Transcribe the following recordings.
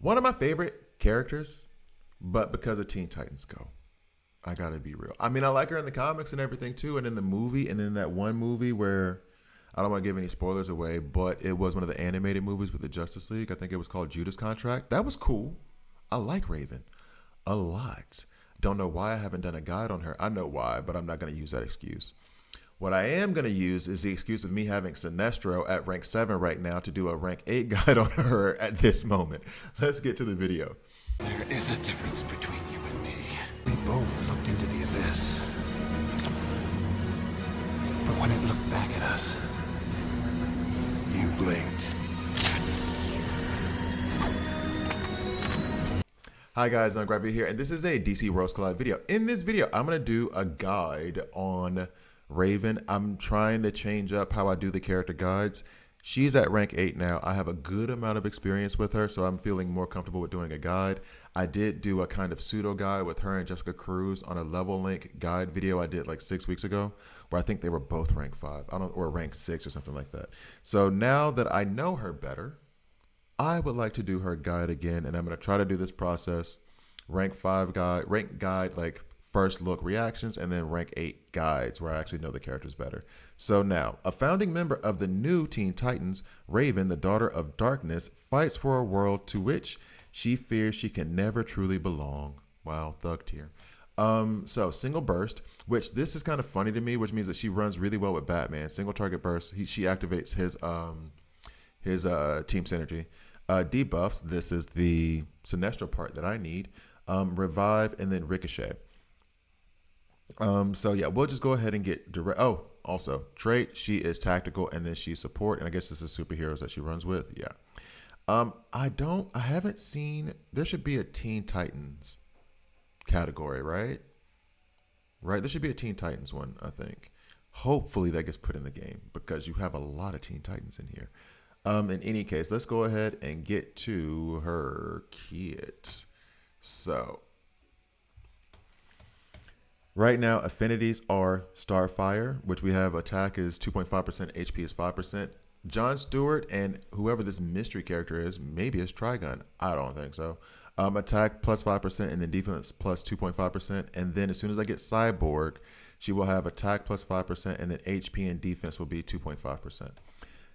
One of my favorite characters, but because of Teen Titans Go, I gotta be real. I mean, I like her in the comics and everything too, and in the movie, and in that one movie where I don't want to give any spoilers away, but it was one of the animated movies with the Justice League. I think it was called Judas Contract. That was cool. I like Raven a lot. Don't know why I haven't done a guide on her. I know why, but I'm not going to use that excuse. What I am going to use is the excuse of me having Sinestro at rank 7 right now to do a rank 8 guide on her at this moment. Let's get to the video. There is a difference between you and me. We both looked into the abyss. But when it looked back at us, you blinked. Hi guys, I'm Gravity here, and this is a DC Roast Collide video. In this video, I'm going to do a guide on Raven. I'm trying to change up how I do the character guides. She's at rank 8 now. I have a good amount of experience with her, so I'm feeling more comfortable with doing a guide. I did do a kind of pseudo guide with her and Jessica Cruz on a level link guide video I did like 6 weeks ago, where I think they were both rank 5, or rank 6 or something like that. So now that I know her better, I would like to do her guide again, and I'm going to try to do this process: rank 5 guide, rank guide, like first look reactions, and then rank 8 guides where I actually know the characters better. So now, a founding member of the new Teen Titans, Raven, the daughter of darkness, fights for a world to which she fears she can never truly belong. Wow, thug tier. So single burst, which this is kind of funny to me, which means that she runs really well with Batman. Single target burst, she activates his team synergy. Debuffs, this is the Sinestro part that I need. Revive, and then ricochet. So yeah, we'll just go ahead and get direct. Oh, also trait, she is tactical, and then she's support, and I guess this is superheroes that she runs with. Yeah. I haven't seen, there should be a Teen Titans category, right? Right, there should be a Teen Titans one, I think. Hopefully that gets put in the game because you have a lot of Teen Titans in here. In any case, let's go ahead and get to her kit. So right now, affinities are Starfire, which we have attack is 2.5%, HP is 5%. John Stewart and whoever this mystery character is, maybe it's Trigun. I don't think so. Attack plus 5% and then defense plus 2.5%. And then as soon as I get Cyborg, she will have attack plus 5% and then HP and defense will be 2.5%.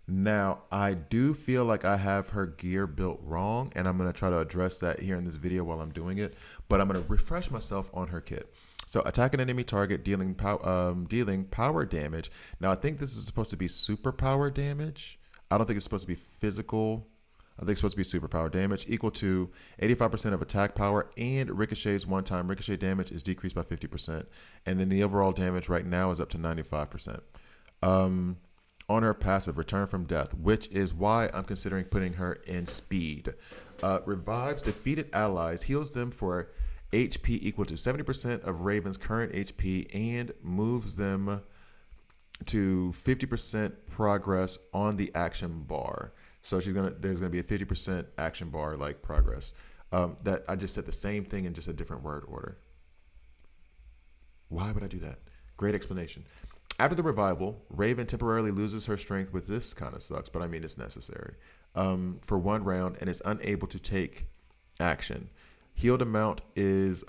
Now, I do feel like I have her gear built wrong, and I'm going to try to address that here in this video while I'm doing it, but I'm going to refresh myself on her kit. So attack an enemy target, dealing power damage. Now, I think this is supposed to be super power damage. I don't think it's supposed to be physical. I think it's supposed to be super power damage, equal to 85% of attack power, and ricochets one-time ricochet damage is decreased by 50%. And then the overall damage right now is up to 95%. On her passive, Return from Death, which is why I'm considering putting her in speed. Revives defeated allies, heals them for HP equal to 70% of Raven's current HP, and moves them to 50% progress on the action bar. So there's gonna be a 50% action bar like progress. That I just said the same thing in just a different word order. Why would I do that? Great explanation. After the revival, Raven temporarily loses her strength, which this kind of sucks, but I mean it's necessary, for 1 round, and is unable to take action. Healed amount increases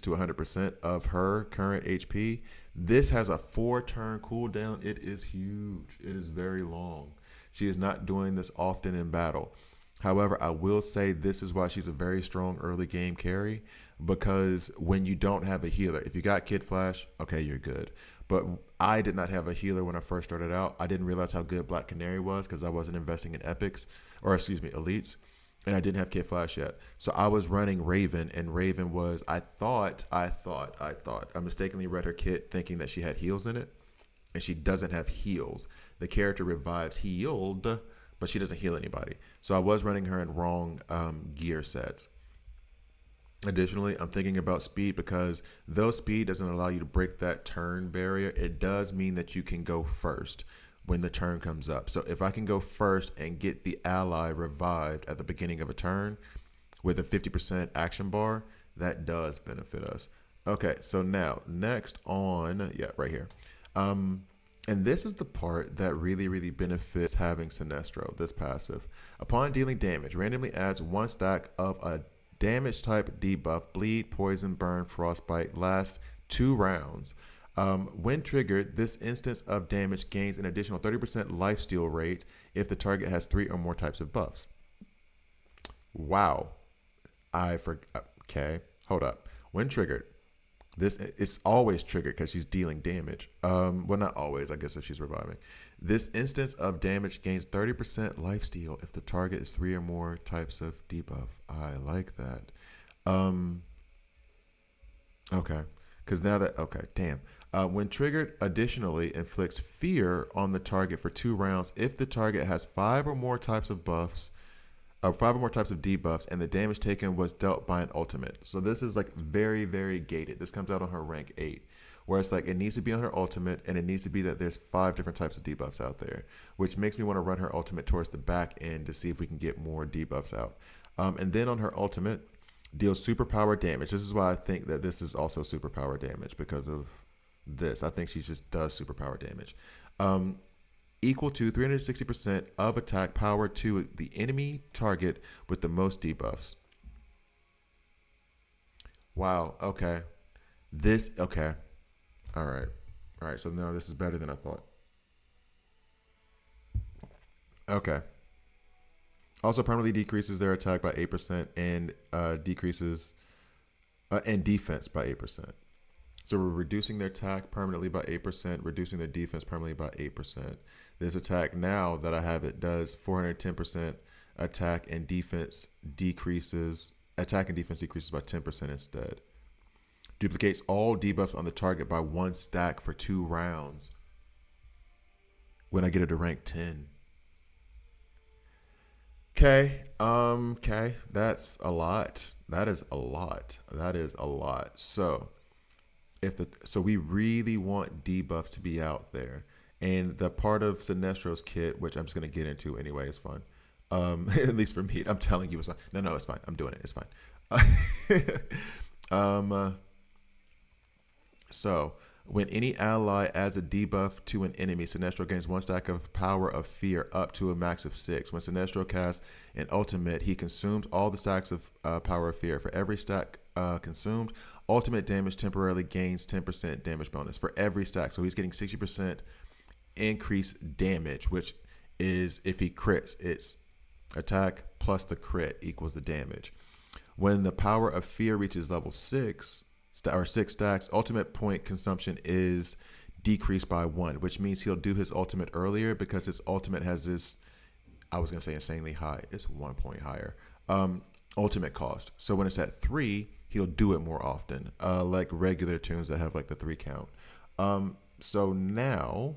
to 100% of her current HP. This has a 4-turn cooldown. It is huge. It is very long. She is not doing this often in battle. However, I will say this is why she's a very strong early game carry, because when you don't have a healer, if you got Kid Flash, okay, you're good. But I did not have a healer when I first started out. I didn't realize how good Black Canary was because I wasn't investing in epics, or excuse me, elites, and I didn't have Kid Flash yet. So I was running Raven, and Raven was, I mistakenly read her kit thinking that she had heals in it, and she doesn't have heals. The character revives healed, but she doesn't heal anybody. So I was running her in wrong gear sets. Additionally, I'm thinking about speed because though speed doesn't allow you to break that turn barrier, it does mean that you can go first when the turn comes up. So if I can go first and get the ally revived at the beginning of a turn with a 50% action bar, that does benefit us. Okay, so now next on, right here. And this is the part that really, really benefits having Sinestro, this passive. Upon dealing damage, randomly adds one stack of a damage type debuff, bleed, poison, burn, frostbite, lasts 2 rounds. When triggered, this instance of damage gains an additional 30% lifesteal rate if the target has 3 or more types of buffs. Wow. Okay, hold up. When triggered, this is always triggered because she's dealing damage. Well, not always, I guess, if she's reviving. This instance of damage gains 30% lifesteal if the target is 3 or more types of debuff. I like that. Okay, because now that damn. When triggered, additionally inflicts fear on the target for 2 rounds if the target has 5 or more types of buffs, 5 or more types of debuffs, and the damage taken was dealt by an ultimate. So this is like very, very gated. This comes out on her rank 8, where it's like it needs to be on her ultimate, and it needs to be that there's 5 different types of debuffs out there, which makes me want to run her ultimate towards the back end to see if we can get more debuffs out. And then on her ultimate, deals superpower damage. This is why I think that this is also superpower damage because of this. I think she just does superpower damage. Equal to 360% of attack power to the enemy target with the most debuffs. Wow. Okay. Okay. All right. All right. So now this is better than I thought. Okay. Also permanently decreases their attack by 8% and decreases and defense by 8%. So we're reducing their attack permanently by 8%, reducing their defense permanently by 8%. This attack now that I have it does 410% attack and defense decreases. Attack and defense decreases by 10% instead. Duplicates all debuffs on the target by 1 stack for 2 rounds. When I get it to rank 10. Okay, that's a lot. That is a lot. So we really want debuffs to be out there. And the part of Sinestro's kit, which I'm just gonna get into anyway, is fun. At least for me. I'm telling you it's fine. No, it's fine. I'm doing it. It's fine. So when any ally adds a debuff to an enemy, Sinestro gains 1 stack of power of fear up to a max of 6. When Sinestro casts an ultimate, he consumes all the stacks of power of fear. For every stack consumed, ultimate damage temporarily gains 10% damage bonus for every stack. So he's getting 60% increased damage, which is if he crits, it's attack plus the crit equals the damage. When the power of fear reaches level 6, or 6 stacks, ultimate point consumption is decreased by 1, which means he'll do his ultimate earlier because his ultimate has this, I was going to say insanely high, it's 1 point higher, ultimate cost. So when it's at 3, he'll do it more often, like regular tunes that have like the 3 count. So now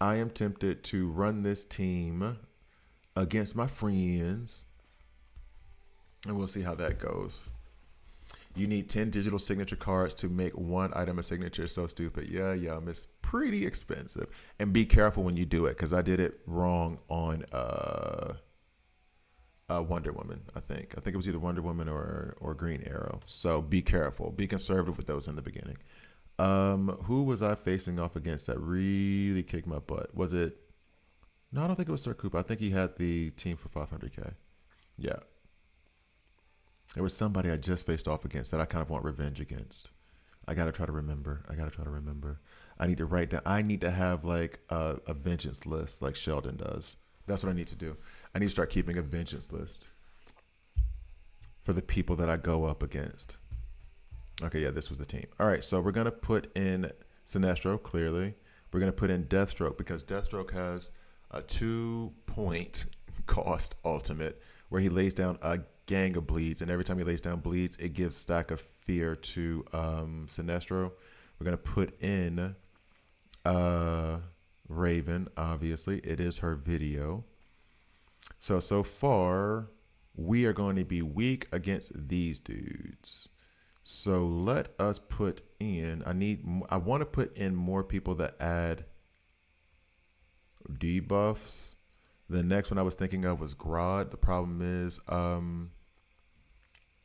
I am tempted to run this team against my friends, and we'll see how that goes. You need 10 digital signature cards to make 1 item a signature. So stupid. Yeah, it's pretty expensive. And be careful when you do it, because I did it wrong on Wonder Woman, I think. I think it was either Wonder Woman or Green Arrow. So be careful. Be conservative with those in the beginning. Who was I facing off against that really kicked my butt? Was it? No, I don't think it was Sir Cooper. I think he had the team for 500K. Yeah. There was somebody I just faced off against that I kind of want revenge against. I got to try to remember. I need to write down. I need to have like a vengeance list like Sheldon does. That's what I need to do. I need to start keeping a vengeance list for the people that I go up against. Okay, yeah, this was the team. All right, so we're going to put in Sinestro, clearly. We're going to put in Deathstroke because Deathstroke has a 2-point cost ultimate where he lays down a gang of bleeds, and every time he lays down bleeds, it gives stack of fear to Sinestro. We're going to put in Raven, obviously. It is her video. So far, we are going to be weak against these dudes. So let us put in, I want to put in more people that add debuffs. The next one I was thinking of was Grodd. The problem is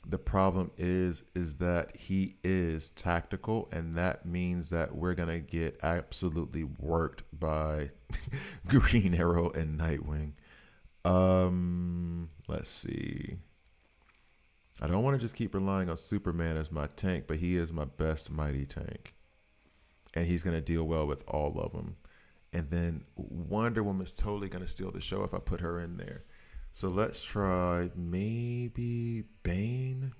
The problem is that he is tactical, and that means that we're gonna get absolutely worked by Green Arrow and Nightwing. Let's see. I don't want to just keep relying on Superman as my tank, but he is my best mighty tank, and he's gonna deal well with all of them. And then Wonder Woman's totally gonna steal the show if I put her in there. So let's try maybe Bane.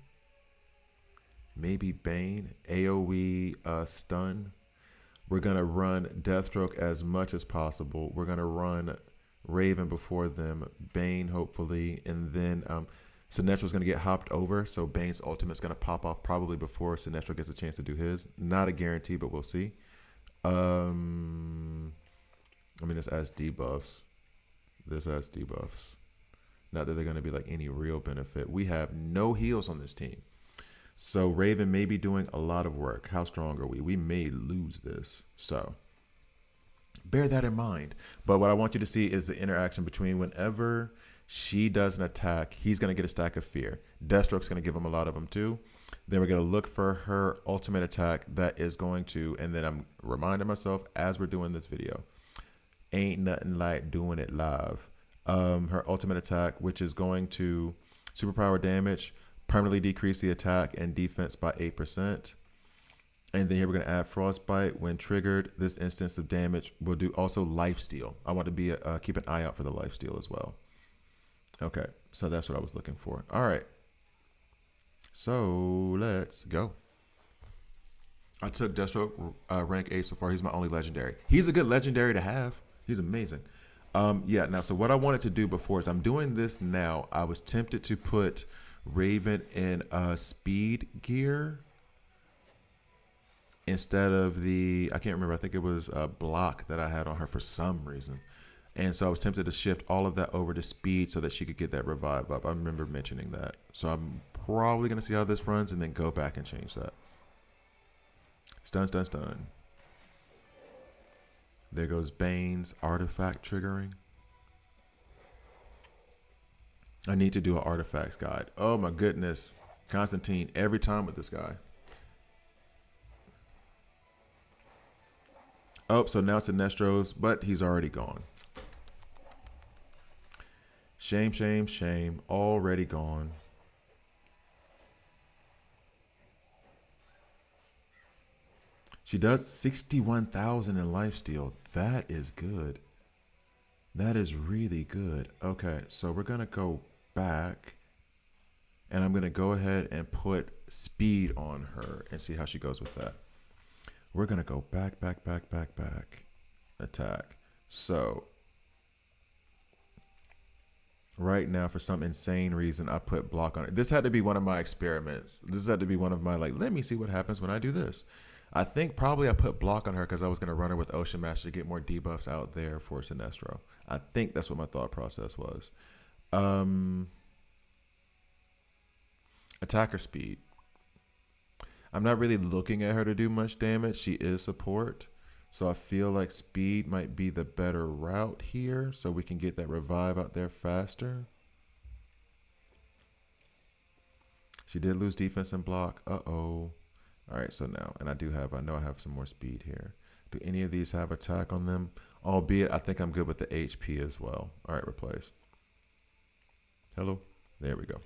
Maybe Bane. AoE stun. We're going to run Deathstroke as much as possible. We're going to run Raven before them. Bane, hopefully. And then Sinestro's going to get hopped over. So Bane's ultimate's going to pop off probably before Sinestro gets a chance to do his. Not a guarantee, but we'll see. This adds debuffs. This adds debuffs. Not that they're going to be like any real benefit. We have no heals on this team. So Raven may be doing a lot of work. How strong are we? We may lose this. So bear that in mind. But what I want you to see is the interaction between whenever she does an attack, he's going to get a stack of fear. Deathstroke's going to give him a lot of them too. Then we're going to look for her ultimate attack that is going to, and then I'm reminding myself as we're doing this video, ain't nothing like doing it live. Her ultimate attack, which is going to superpower damage, permanently decrease the attack and defense by 8%. And then here we're going to add Frostbite. When triggered, this instance of damage will do also lifesteal. I want to be keep an eye out for the lifesteal as well. Okay, so that's what I was looking for. All right, so let's go. I took Deathstroke rank 8 so far. He's my only legendary. He's a good legendary to have. He's amazing. Now, so what I wanted to do before is I'm doing this now. I was tempted to put Raven in speed gear instead of I can't remember, I think it was a block that I had on her for some reason. And so I was tempted to shift all of that over to speed so that she could get that revive up. I remember mentioning that. So I'm probably going to see how this runs and then go back and change that. Stun, stun, stun. There goes Bane's artifact triggering. I need to do an artifacts guide. Oh my goodness. Constantine every time with this guy. Oh, so now Sinestro's, but he's already gone. Shame, shame, shame. Already gone. She does 61,000 in lifesteal. That is good. That is really good. Okay, so we're going to go back. And I'm going to go ahead and put speed on her and see how she goes with that. We're going to go back, back, back, back, back. Attack. So right now, for some insane reason, I put block on it. This had to be one of my experiments. This had to be one of my, let me see what happens when I do this. I think probably I put block on her because I was going to run her with Ocean Master to get more debuffs out there for Sinestro. I think that's what my thought process was. Attacker speed. I'm not really looking at her to do much damage. She is support. So I feel like speed might be the better route here so we can get that revive out there faster. She did lose defense and block. Uh-oh. All right, so now, and I know I have some more speed here. Do any of these have attack on them? Albeit, I think I'm good with the HP as well. All right, replace. Hello? There we go.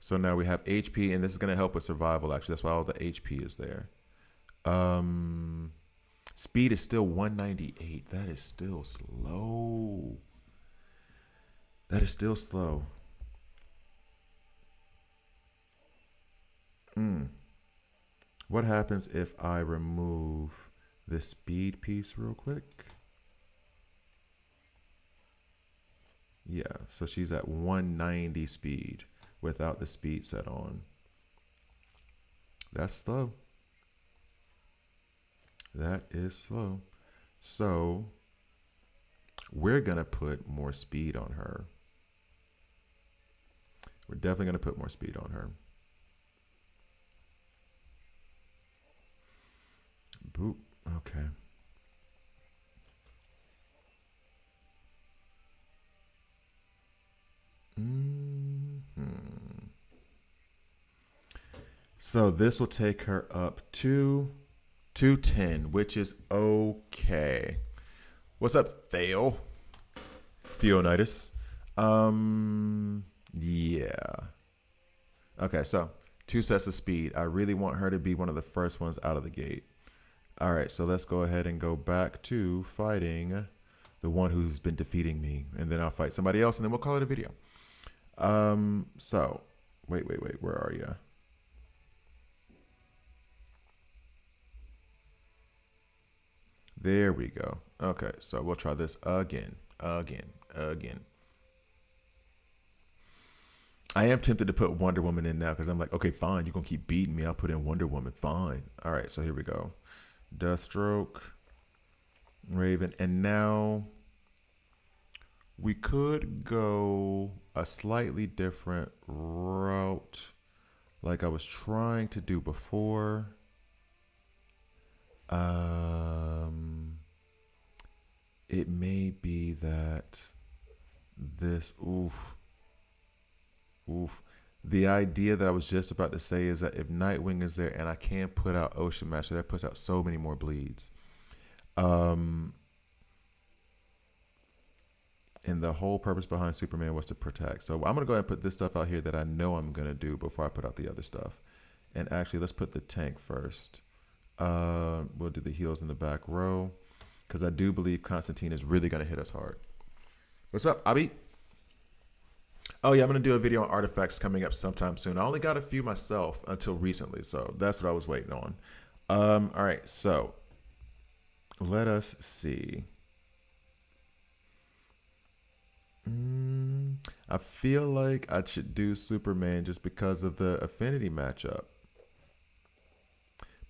So now we have HP, and this is going to help with survival, actually. That's why all the HP is there. Speed is still 198. That is still slow. That is still slow. What happens if I remove this speed piece real quick? Yeah, so she's at 190 speed without the speed set on. That's slow. That is slow. So we're going to put more speed on her. We're definitely going to put more speed on her. Boop. Okay. So this will take her up to 210, which is okay. What's up, Theo? Theonitis. Yeah. Okay, so 2 sets of speed. I really want her to be one of the first ones out of the gate. All right, so let's go ahead and go back to fighting the one who's been defeating me, and then I'll fight somebody else, and then we'll call it a video. So wait, where are you? There we go. Okay, so we'll try this again. I am tempted to put Wonder Woman in now because I'm like, okay, fine, you're going to keep beating me. I'll put in Wonder Woman. Fine. All right, so here we go. Deathstroke, Raven, and now we could go a slightly different route like I was trying to do before. It may be that this, oof. The idea that I was just about to say is that if Nightwing is there and I can put out Ocean Master, that puts out so many more bleeds. And the whole purpose behind Superman was to protect. So I'm going to go ahead and put this stuff out here that I know I'm going to do before I put out the other stuff. And actually, let's put the tank first. We'll do the heals in the back row because I do believe Constantine is really going to hit us hard. What's up, Abby? Oh, yeah, I'm going to do a video on artifacts coming up sometime soon. I only got a few myself until recently, so that's what I was waiting on. All right, so let us see. I feel like I should do Superman just because of the affinity matchup.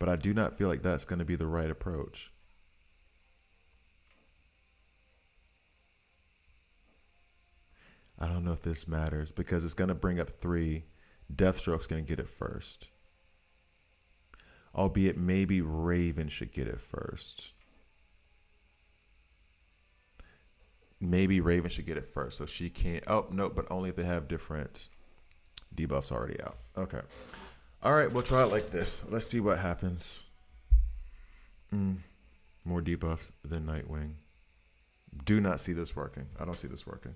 But I do not feel like that's going to be the right approach. I don't know if this matters because it's going to bring up 3. Deathstroke's going to get it first. Albeit maybe Raven should get it first. Maybe Raven should get it first so she can't. Oh, no, but only if they have different debuffs already out. Okay. All right, we'll try it like this. Let's see what happens. More debuffs than Nightwing. Do not see this working. I don't see this working.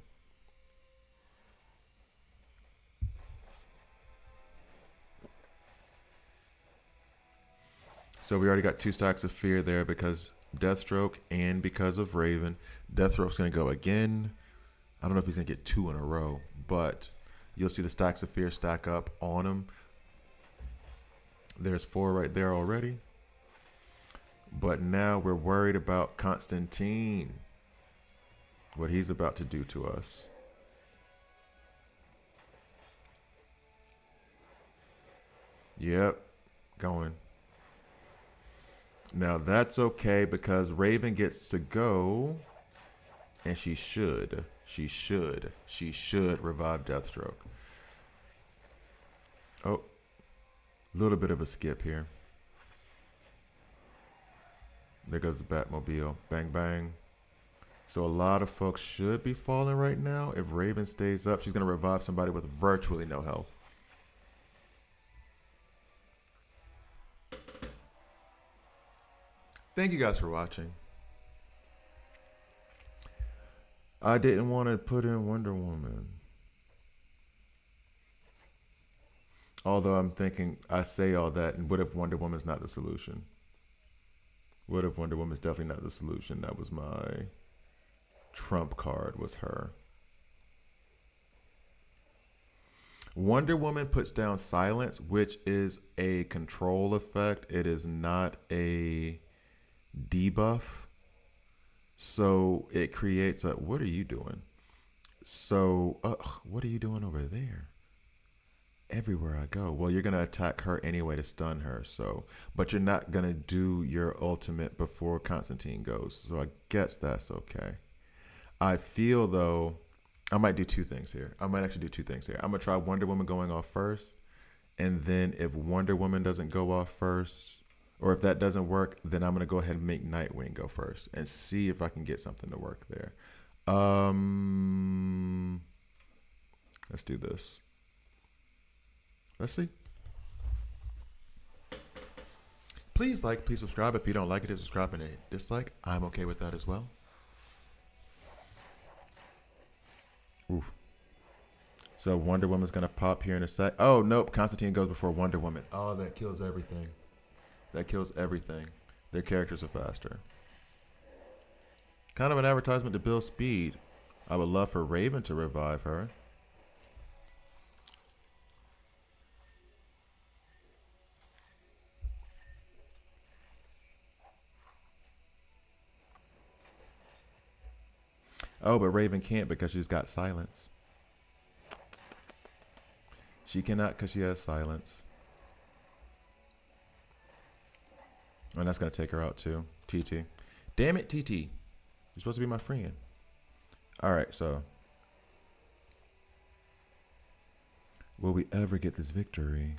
So we already got 2 stacks of fear there because Deathstroke and because of Raven. Deathstroke's going to go again. I don't know if he's going to get 2 in a row, but you'll see the stacks of fear stack up on him. There's 4 right there already. But now we're worried about Constantine. What he's about to do to us. Yep. Going. Now that's okay because Raven gets to go. And she should revive Deathstroke. Oh. A little bit of a skip here. There goes the Batmobile. Bang, bang. So a lot of folks should be falling right now. If Raven stays up, she's going to revive somebody with virtually no health. Thank you guys for watching. I didn't want to put in Wonder Woman. Although I'm thinking, I say all that, and what if Wonder Woman's not the solution? What if Wonder Woman's definitely not the solution? That was my trump card, was her. Wonder Woman puts down silence, which is a control effect. It is not a debuff. So it creates a, what are you doing? So, what are you doing over there? Everywhere I go. Well, you're going to attack her anyway to stun her. So, but you're not going to do your ultimate before Constantine goes. So I guess that's okay. I feel though, I might do 2 things here. I might actually do 2 things here. I'm going to try Wonder Woman going off first. And then if Wonder Woman doesn't go off first, or if that doesn't work, then I'm going to go ahead and make Nightwing go first and see if I can get something to work there. Let's do this. Let's see. Please like, please subscribe. If you don't like it, hit subscribe and hit dislike. I'm okay with that as well. Oof. So Wonder Woman's going to pop here in a sec. Oh, nope. Constantine goes before Wonder Woman. Oh, that kills everything. That kills everything. Their characters are faster. Kind of an advertisement to build speed. I would love for Raven to revive her. Oh, but Raven can't because she's got silence. She cannot because she has silence. And that's going to take her out too. TT. Damn it, TT. You're supposed to be my friend. All right, so. Will we ever get this victory?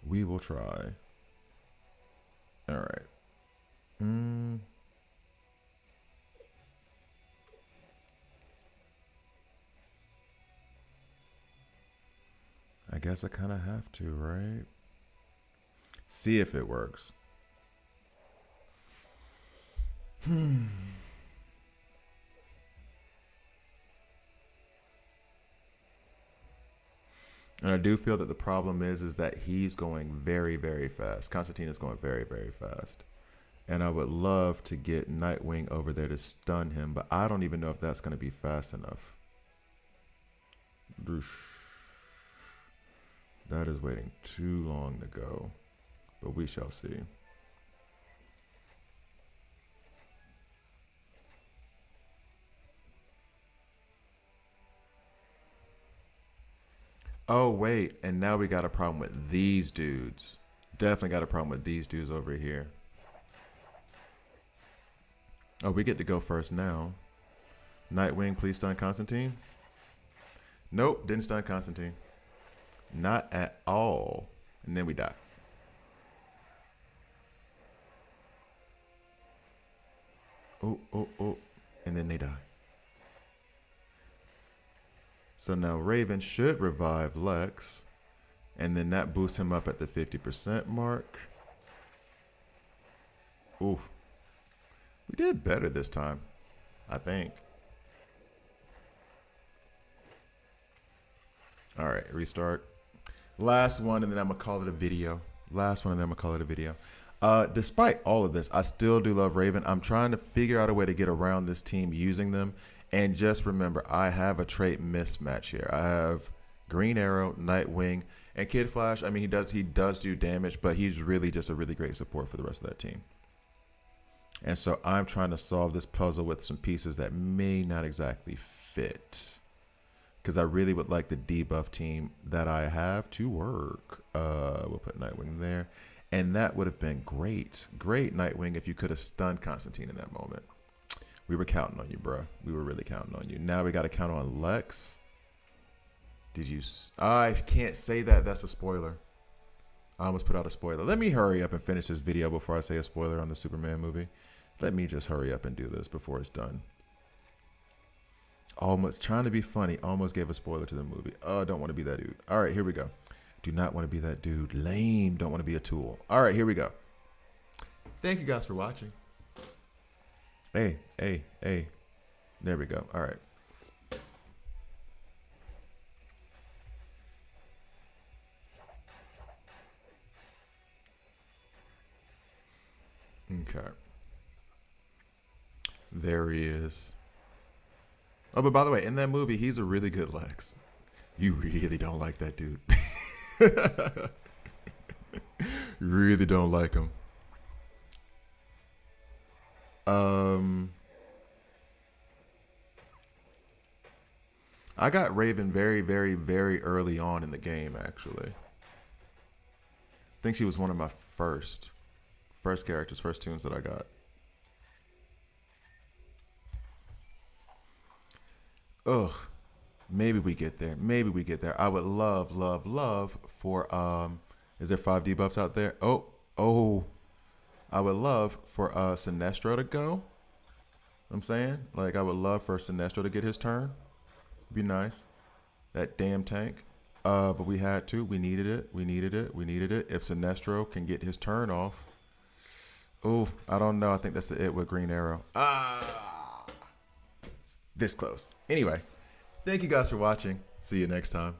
We will try. All right. I guess I kind of have to, right? See if it works. And I do feel that the problem is that he's going very, very fast. Constantine is going very, very fast. And I would love to get Nightwing over there to stun him, but I don't even know if that's going to be fast enough. That is waiting too long to go, but we shall see. Oh, wait, and now we got a problem with these dudes. Definitely got a problem with these dudes over here. Oh, we get to go first now. Nightwing, please stun Constantine. Nope, didn't stun Constantine. Not at all. And then we die. Oh. And then they die. So now Raven should revive Lex. And then that boosts him up at the 50% mark. Ooh. We did better this time, I think. All right, restart. Last one, and then I'm going to call it a video. Despite all of this, I still do love Raven. I'm trying to figure out a way to get around this team using them. And just remember, I have a trait mismatch here. I have Green Arrow, Nightwing, and Kid Flash. I mean, he does do damage, but he's really just a really great support for the rest of that team. And so I'm trying to solve this puzzle with some pieces that may not exactly fit. Because I really would like the debuff team that I have to work. We'll put Nightwing there. And that would have been great. Great, Nightwing, if you could have stunned Constantine in that moment. We were counting on you, bro. We were really counting on you. Now we got to count on Lex. Did you... I can't say that. That's a spoiler. I almost put out a spoiler. Let me hurry up and finish this video before I say a spoiler on the Superman movie. Let me just hurry up and do this before it's done. Almost trying to be funny. Almost gave a spoiler to the movie. Oh, don't want to be that dude. All right, here we go. Do not want to be that dude. Lame. Don't want to be a tool. All right, here we go. Thank you guys for watching. Hey. There we go. All right. Okay. There he is. Oh, but by the way, in that movie, he's a really good Lex. You really don't like that dude. Really don't like him. I got Raven very, very, very early on in the game, actually. I think she was one of my first characters, first tunes that I got. Ugh. Maybe we get there. I would love for is there 5 debuffs out there? Oh. I would love for Sinestro to go. I'm saying, like, I would love for Sinestro to get his turn. Be nice. That damn tank. But we had to. We needed it. If Sinestro can get his turn off, Oh, I don't know. I think that's it with Green Arrow. This close. Anyway, thank you guys for watching. See you next time.